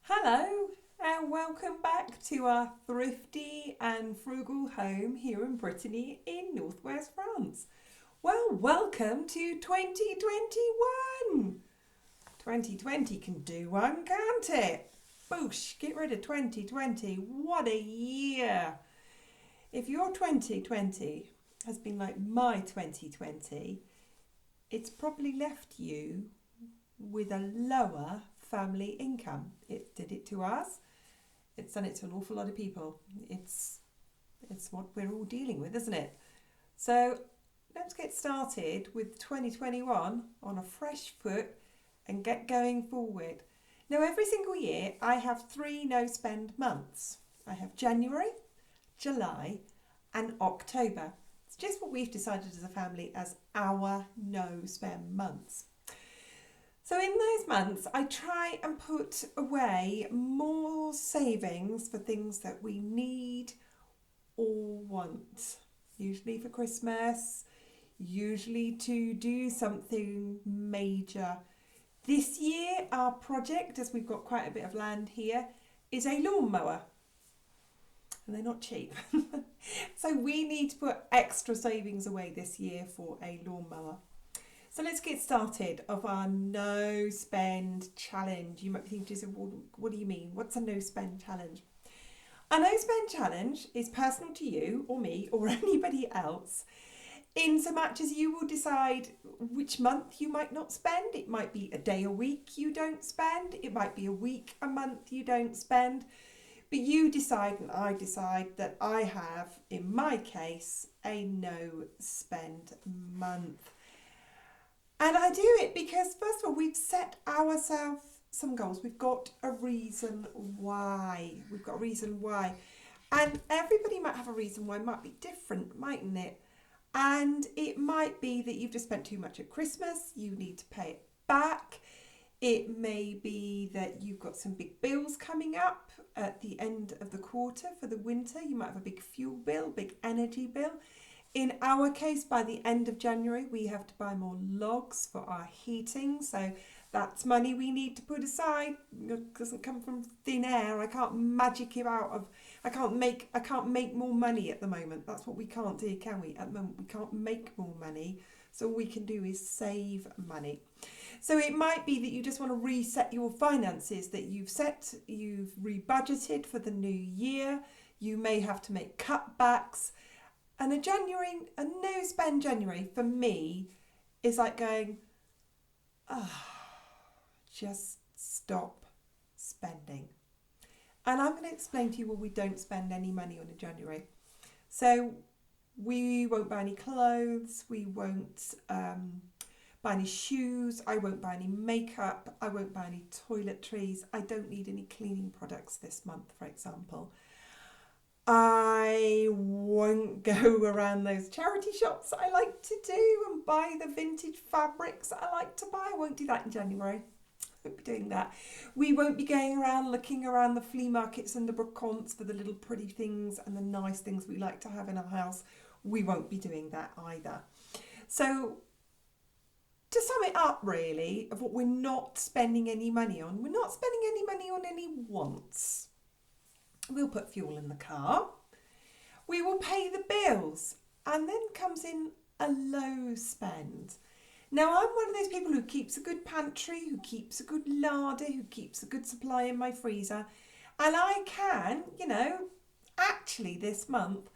Hello and welcome back to our thrifty and frugal home here in Brittany in northwest France. Well, welcome to 2021. 2020 can do one, can't it? Boosh, get rid of 2020. What a year. If your 2020 has been like my 2020, it's probably left you with a lower family income. It did it to us. It's done it to an awful lot of people. It's what we're all dealing with, isn't it? So let's get started with 2021 on a fresh foot and get going forward. Now, every single year I have three no spend months. I have January, July, and October. It's just what we've decided as a family as our no spend months. So in those months, I try and put away more savings for things that we need or want. Usually for Christmas, usually to do something major. This year, our project, as we've got quite a bit of land here, is a lawnmower. And they're not cheap. So we need to put extra savings away this year for a lawnmower. So let's get started of our no spend challenge. You might be thinking, what do you mean? What's a no spend challenge? A no spend challenge is personal to you or me or anybody else in so much as you will decide which month you might not spend. It might be a day a week you don't spend. It might be a week, a month you don't spend. But you decide and I decide that I have, in my case, a no spend month. And I do it because, first of all, we've set ourselves some goals. We've got a reason why. We've got a reason why. And everybody might have a reason why. It might be different, mightn't it? And it might be that you've just spent too much at Christmas. You need to pay it back. It may be that you've got some big bills coming up at the end of the quarter for the winter. You might have a big fuel bill, big energy bill. In our case, by the end of January, we have to buy more logs for our heating. So that's money we need to put aside. It doesn't come from thin air. I can't magic it out of, I can't make more money at the moment. That's what we can't do, can we? At the moment, we can't make more money. So all we can do is save money. So it might be that you just want to reset your finances that you've rebudgeted for the new year. You may have to make cutbacks. And a no spend January for me is like going, just stop spending. And I'm going to explain to you why we don't spend any money on a January. So we won't buy any clothes, we won't buy any shoes, I won't buy any makeup, I won't buy any toiletries, I don't need any cleaning products this month, for example. I won't go around those charity shops I like to do and buy the vintage fabrics I like to buy. I won't do that in January. I won't be doing that. We won't be going around looking around the flea markets and the brocantes for the little pretty things and the nice things we like to have in our house. We won't be doing that either. So to sum it up really, of what we're not spending any money on, we're not spending any money on any wants. We'll put fuel in the car. We will pay the bills. And then comes in a low spend. Now, I'm one of those people who keeps a good pantry, who keeps a good larder, who keeps a good supply in my freezer. And I can, actually this month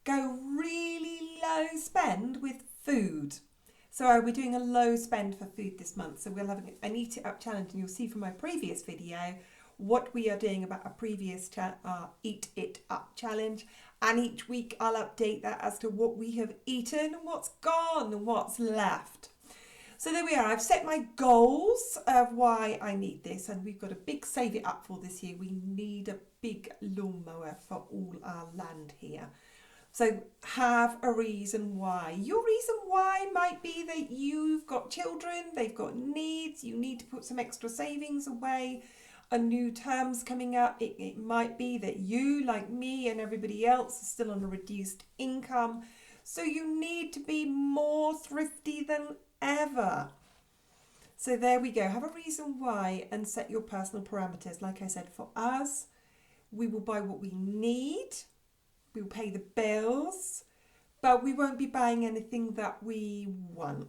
go really low spend with food. So we're doing a low spend for food this month. So we'll have an Eat It Up challenge. And you'll see from my previous video what we are doing about a previous Eat It Up challenge. And each week I'll update that as to what we have eaten and what's gone and what's left. So there we are. I've set my goals of why I need this, and we've got a big save it up for this year. We need a big lawnmower for all our land here. So have a reason why. Your reason why might be that you've got children, they've got needs, you need to put some extra savings away. A new term's coming up. It might be that you, like me and everybody else, are still on a reduced income. So you need to be more thrifty than ever. So there we go. Have a reason why and set your personal parameters. Like I said, for us, we will buy what we need. We will pay the bills, but we won't be buying anything that we want.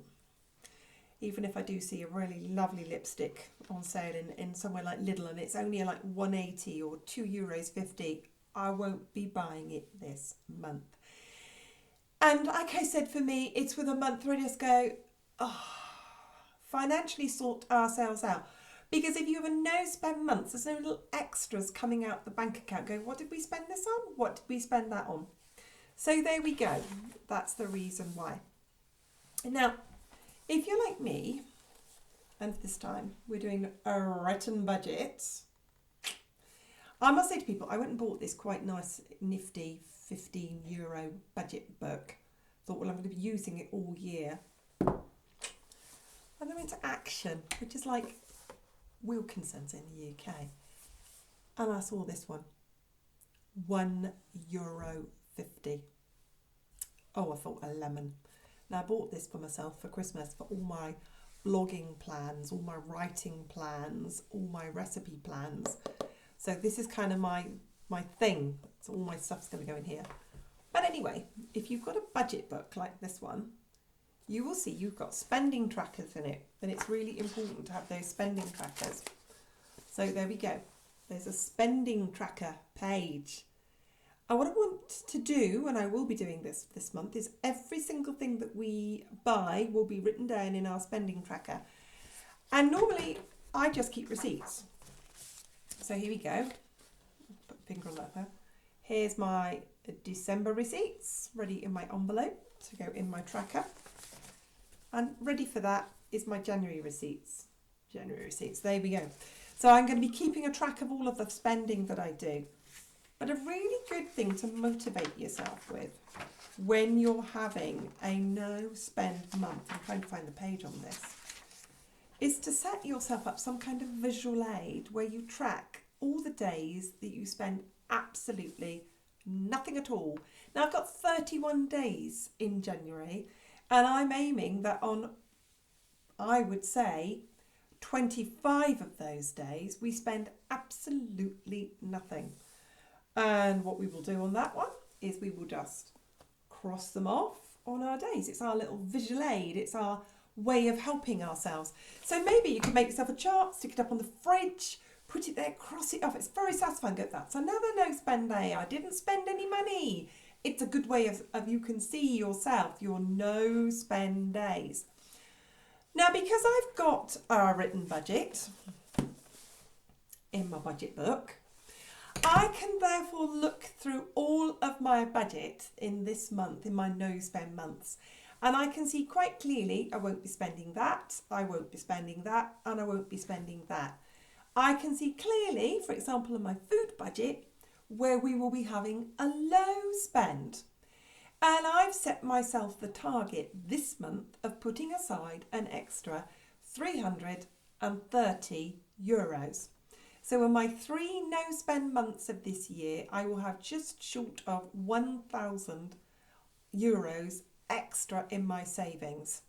Even if I do see a really lovely lipstick on sale in somewhere like Lidl and it's only like 180 or €2.50, I won't be buying it this month. And like I said, for me, it's with a month where I just go, financially sort ourselves out. Because if you have a no spend month, there's no little extras coming out the bank account going, what did we spend this on? What did we spend that on? So there we go. That's the reason why. Now, if you're like me, and this time we're doing a written budget, I must say to people, I went and bought this quite nice, nifty €15 budget book. Thought, well, I'm going to be using it all year. And I went to Action, which is like Wilkinson's in the UK. And I saw this one, €1.50. Oh, I thought a lemon. Now I bought this for myself for Christmas for all my blogging plans, all my writing plans, all my recipe plans. So this is kind of my thing. So all my stuff's going to go in here. But anyway, if you've got a budget book like this one, you will see you've got spending trackers in it. And it's really important to have those spending trackers. So there we go. There's a spending tracker page. And what I want to do, and I will be doing this month, is every single thing that we buy will be written down in our spending tracker. And normally I just keep receipts. So here we go. Put a finger on that there. Here's my December receipts ready in my envelope to go in my tracker. And ready for that is my January receipts. There we go. So I'm going to be keeping a track of all of the spending that I do. But a really good thing to motivate yourself with when you're having a no spend month, I'm trying to find the page on this, is to set yourself up some kind of visual aid where you track all the days that you spend absolutely nothing at all. Now I've got 31 days in January and I'm aiming that on, I would say, 25 of those days we spend absolutely nothing. And what we will do on that one is we will just cross them off on our days. It's our little visual aid. It's our way of helping ourselves. So maybe you can make yourself a chart, stick it up on the fridge, put it there, cross it off. It's very satisfying. Get that. It's another no spend day. I didn't spend any money. It's a good way of you can see yourself, your no spend days. Now, because I've got a written budget in my budget book, I can therefore look through all of my budget in this month, in my no spend months, and I can see quite clearly I won't be spending that, I won't be spending that, and I won't be spending that. I can see clearly, for example, in my food budget, where we will be having a low spend. And I've set myself the target this month of putting aside an extra €330. So in my 3 no spend months of this year, I will have just short of €1,000 extra in my savings.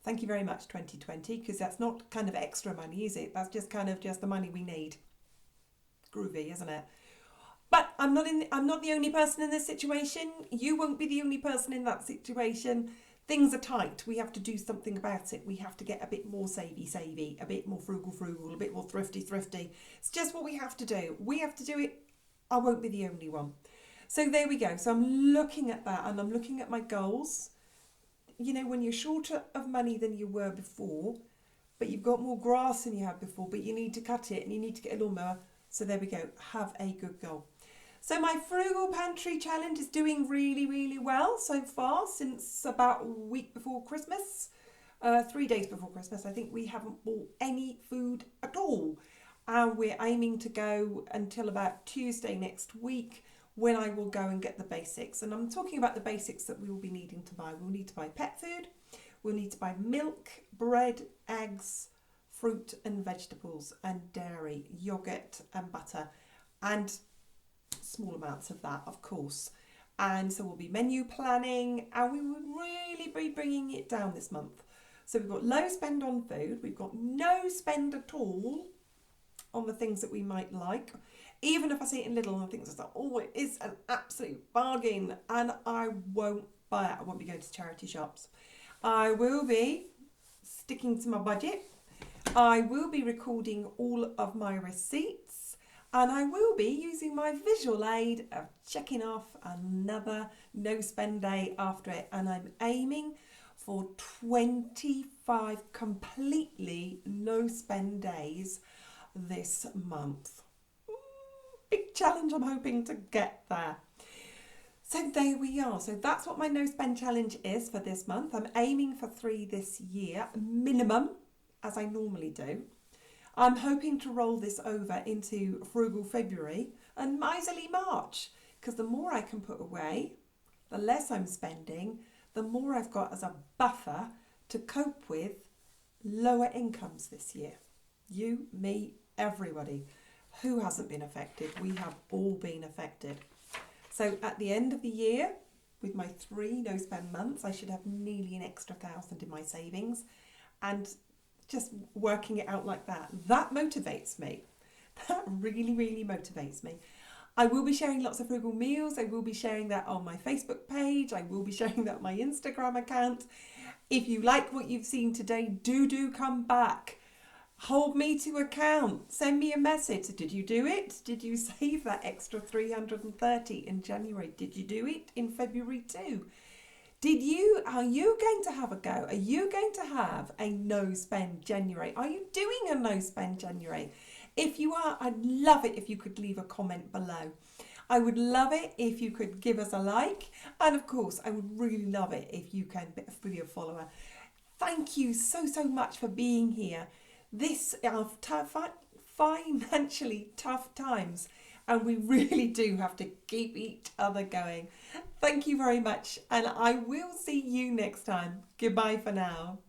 Thank you very much, 2020, because that's not kind of extra money, is it? That's just kind of just the money we need. Groovy, isn't it? But I'm not the only person in this situation. You won't be the only person in that situation. Things are tight. We have to do something about it. We have to get a bit more savvy, a bit more frugal, a bit more thrifty. It's just what we have to do. We have to do it. I won't be the only one. So there we go. So I'm looking at that and I'm looking at my goals. You know, when you're shorter of money than you were before, but you've got more grass than you had before, but you need to cut it and you need to get a lawnmower. So there we go. Have a good goal. So my Frugal Pantry Challenge is doing really, really well so far since about a week before Christmas. 3 days before Christmas, I think we haven't bought any food at all. And we're aiming to go until about Tuesday next week when I will go and get the basics. And I'm talking about the basics that we will be needing to buy. We'll need to buy pet food. We'll need to buy milk, bread, eggs, fruit and vegetables and dairy, yogurt and butter. And small amounts of that, of course. And so we'll be menu planning and we will really be bringing it down this month. So we've got low spend on food, we've got no spend at all on the things that we might like. Even if I see it in Lidl and I think it's like, oh, it is an absolute bargain, and I won't buy it. I won't be going to charity shops. I will be sticking to my budget. I will be recording all of my receipts, and I will be using my visual aid of checking off another no spend day after it, and I'm aiming for 25 completely no spend days this month. Big challenge, I'm hoping to get there. So there we are. So that's what my no spend challenge is for this month. I'm aiming for 3 this year, minimum, as I normally do. I'm hoping to roll this over into Frugal February and Miserly March, because the more I can put away, the less I'm spending, the more I've got as a buffer to cope with lower incomes this year. You, me, everybody. Who hasn't been affected? We have all been affected. So at the end of the year, with my 3 no spend months, I should have nearly an extra 1,000 in my savings, and just working it out like that, that motivates me. That really, really motivates me. I will be sharing lots of frugal meals. I will be sharing that on my Facebook page. I will be sharing that on my Instagram account. If you like what you've seen today, do come back. Hold me to account. Send me a message. Did you do it? Did you save that extra 330 in January? Did you do it in February too? Are you going to have a go? Are you going to have a no spend January? Are you doing a no spend January? If you are, I'd love it if you could leave a comment below. I would love it if you could give us a like. And of course, I would really love it if you can be a follower. Thank you so much for being here. This are financially tough times, and we really do have to keep each other going. Thank you very much, and I will see you next time. Goodbye for now.